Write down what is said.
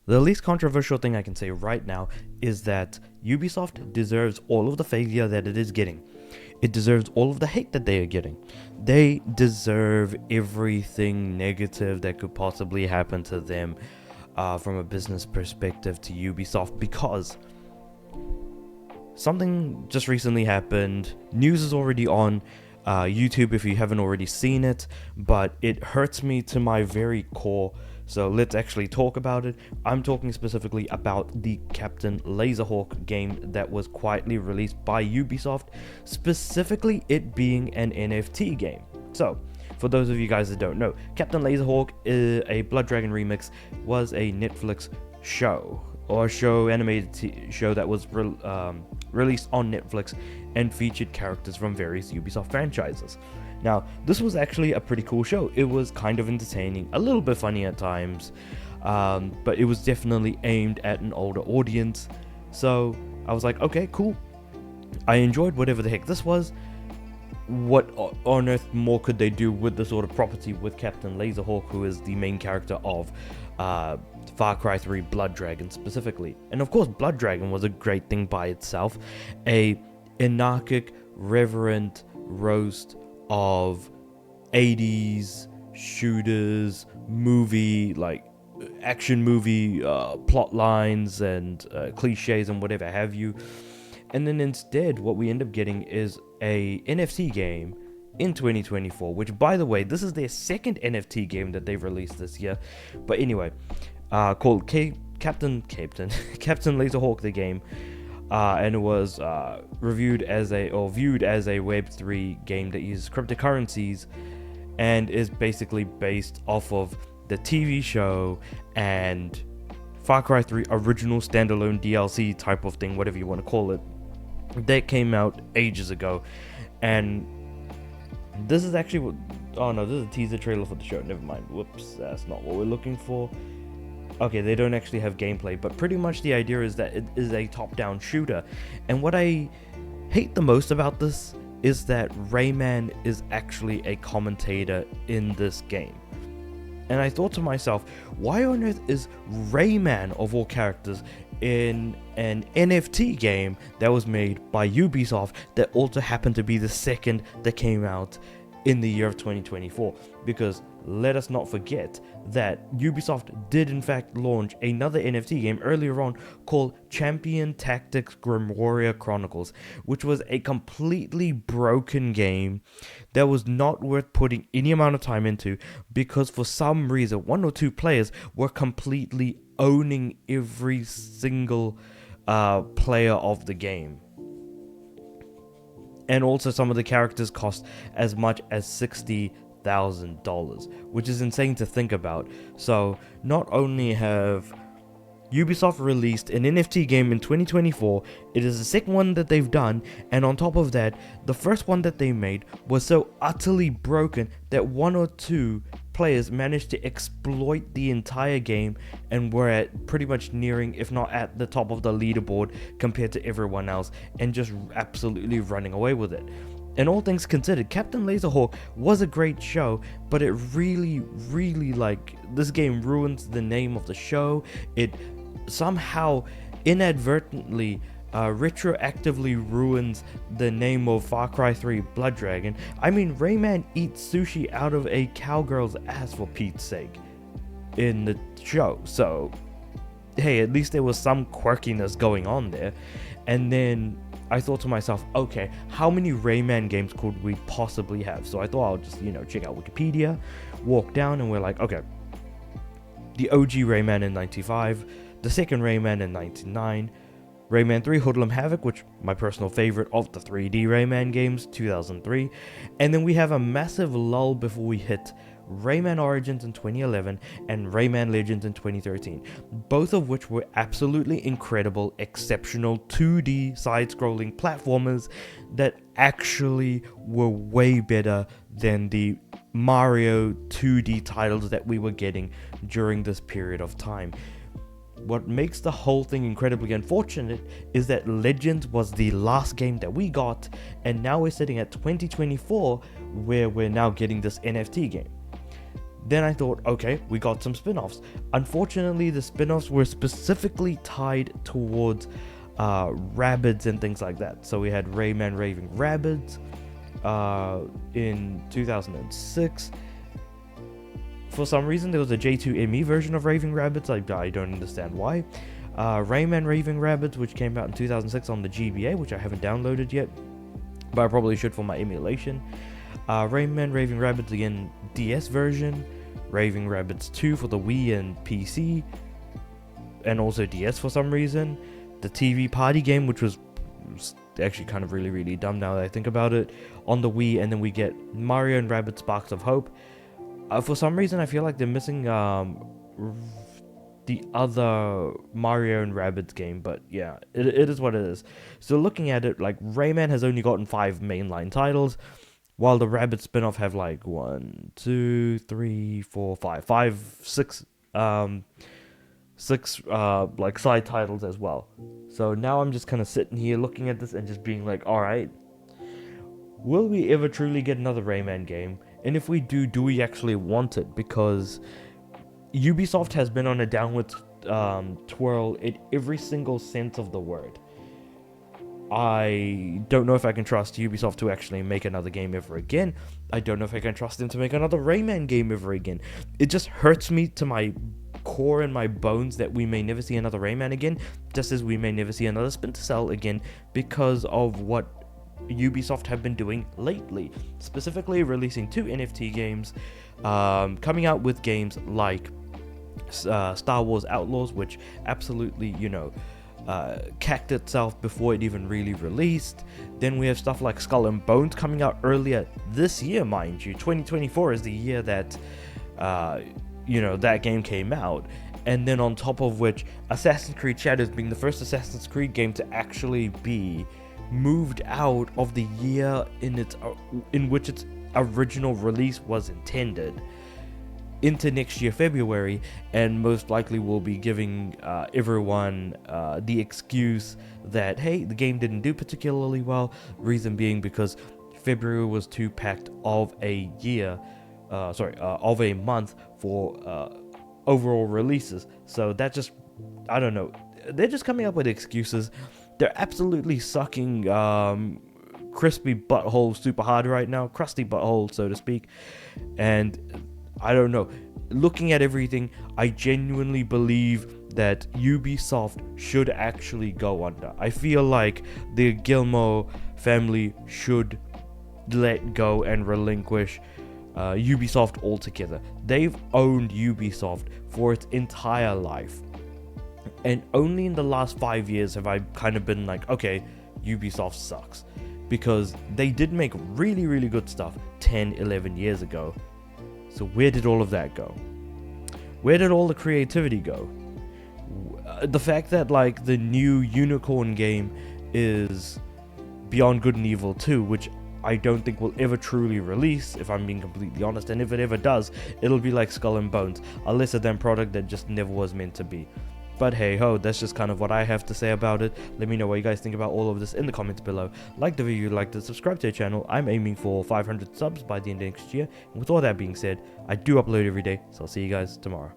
The least controversial thing I can say right now is that Ubisoft deserves all of the failure that it is getting. It deserves all of the hate that they are getting. They deserve everything negative that could possibly happen to them from a business perspective to Ubisoft, because something just recently happened. News is already on YouTube if you haven't already seen it, but it hurts me to my very core. So let's actually talk about it. I'm talking specifically about the Captain Laserhawk game that was quietly released by Ubisoft, specifically it being an NFT game. So, for those of you guys that don't know, Captain Laserhawk, a Blood Dragon remix, was a Netflix show, or animated show that was released on Netflix and featured characters from various Ubisoft franchises. Now, this was actually a pretty cool show. It was kind of entertaining, a little bit funny at times, but it was definitely aimed at an older audience. So I was like, okay, cool. I enjoyed whatever the heck this was. What on earth more could they do with the sort of property with Captain Laserhawk, who is the main character of Far Cry 3 Blood Dragon specifically. And of course, Blood Dragon was a great thing by itself. A anarchic, reverent roast of 80s shooters, action movie plot lines and cliches and whatever have you. And then instead, what we end up getting is a NFT game in 2024, which, by the way, this is their second NFT game that they've released this year. But anyway, called Captain Laserhawk the game, and it was viewed as a Web3 game that uses cryptocurrencies and is basically based off of the TV show and Far Cry 3 original standalone DLC type of thing, whatever you want to call it, that came out ages ago. And this is actually this is a teaser trailer for the show. Never mind. Whoops, that's not what we're looking for. Okay, they don't actually have gameplay, but pretty much the idea is that it is a top-down shooter. And what I hate the most about this is that Rayman is actually a commentator in this game. And I thought to myself, why on earth is Rayman, of all characters, in an NFT game that was made by Ubisoft that also happened to be the second that came out in the year of 2024? Because let us not forget that Ubisoft did in fact launch another NFT game earlier on called Champion Tactics Grim Warrior Chronicles, which was a completely broken game that was not worth putting any amount of time into, because for some reason one or two players were completely owning every single player of the game. And also some of the characters cost as much as $60,000, which is insane to think about. So not only have Ubisoft released an NFT game in 2024, it is the second one that they've done, and on top of that, the first one that they made was so utterly broken that one or two players managed to exploit the entire game and were at pretty much nearing, if not at the top of the leaderboard compared to everyone else, and just absolutely running away with it. And all things considered, Captain Laserhawk was a great show, but it really, this game ruins the name of the show. It somehow inadvertently retroactively ruins the name of Far Cry 3 Blood Dragon. I mean, Rayman eats sushi out of a cowgirl's ass, for Pete's sake, in the show. So, hey, at least there was some quirkiness going on there. And then I thought to myself, okay, how many Rayman games could we possibly have? So I thought I'll just, check out Wikipedia, walk down, and we're like, okay, the OG Rayman in 95, the second Rayman in 99, Rayman 3 Hoodlum Havoc, which my personal favorite of the 3D Rayman games, 2003, and then we have a massive lull before we hit Rayman Origins in 2011 and Rayman Legends in 2013, both of which were absolutely incredible, exceptional 2D side-scrolling platformers that actually were way better than the Mario 2D titles that we were getting during this period of time. What makes the whole thing incredibly unfortunate is that Legends was the last game that we got, and now we're sitting at 2024 where we're now getting this NFT game. Then I thought, okay, we got some spin-offs. Unfortunately, the spin-offs were specifically tied towards Rabbids and things like that. So we had Rayman Raving Rabbids in 2006. For some reason, there was a J2ME version of Raving Rabbids. I don't understand why. Rayman Raving Rabbids, which came out in 2006 on the GBA, which I haven't downloaded yet, but I probably should for my emulation. Rayman Raving Rabbids again, DS version. Raving Rabbids 2 for the Wii and PC, and also DS for some reason. The TV party game, which was actually kind of really dumb now that I think about it, on the Wii. And then we get Mario and Rabbids Sparks of Hope. For some reason, I feel like they're missing the other Mario and Rabbids game, but yeah, it is what it is. So looking at it, like, Rayman has only gotten 5 mainline titles, while the Rabbids spin-off have like 1, 2, 3, 4, 5, 6 like side titles as well. So now I'm just kind of sitting here looking at this and just being like, alright, will we ever truly get another Rayman game? And if we do we actually want it? Because Ubisoft has been on a downward twirl in every single sense of the word. I don't know if I can trust Ubisoft to actually make another game ever again. I don't know if I can trust them to make another Rayman game ever again. It just hurts me to my core and my bones that we may never see another Rayman again, just as we may never see another Splinter Cell again, because of what Ubisoft have been doing lately, specifically releasing 2 NFT games, coming out with games like Star Wars Outlaws, which absolutely, cacked itself before it even really released. Then we have stuff like Skull and Bones coming out earlier this year, mind you. 2024 is the year that that game came out. And then on top of which, Assassin's Creed Shadows being the first Assassin's Creed game to actually be moved out of the year in which its original release was intended, into next year February, and most likely will be giving everyone the excuse that, hey, the game didn't do particularly well. Reason being because February was too packed of a of a month for overall releases. So that just, I don't know, they're just coming up with excuses. They're absolutely sucking crispy butthole super hard right now, crusty butthole, so to speak. And I don't know, looking at everything, I genuinely believe that Ubisoft should actually go under. I feel like the Guillemot family should let go and relinquish Ubisoft altogether. They've owned Ubisoft for its entire life, and only in the last 5 years have I kind of been like, okay, Ubisoft sucks, because they did make really good stuff 10-11 years ago. So where did all of that go? Where did all the creativity go? The fact that, like, the new Unicorn game is Beyond Good and Evil 2, which I don't think will ever truly release, if I'm being completely honest, and if it ever does, it'll be like Skull and Bones, a lesser than product that just never was meant to be. But hey ho, that's just kind of what I have to say about it. Let me know what you guys think about all of this in the comments below. Like the video, like to subscribe to the channel. I'm aiming for 500 subs by the end of next year. And with all that being said, I do upload every day, so I'll see you guys tomorrow.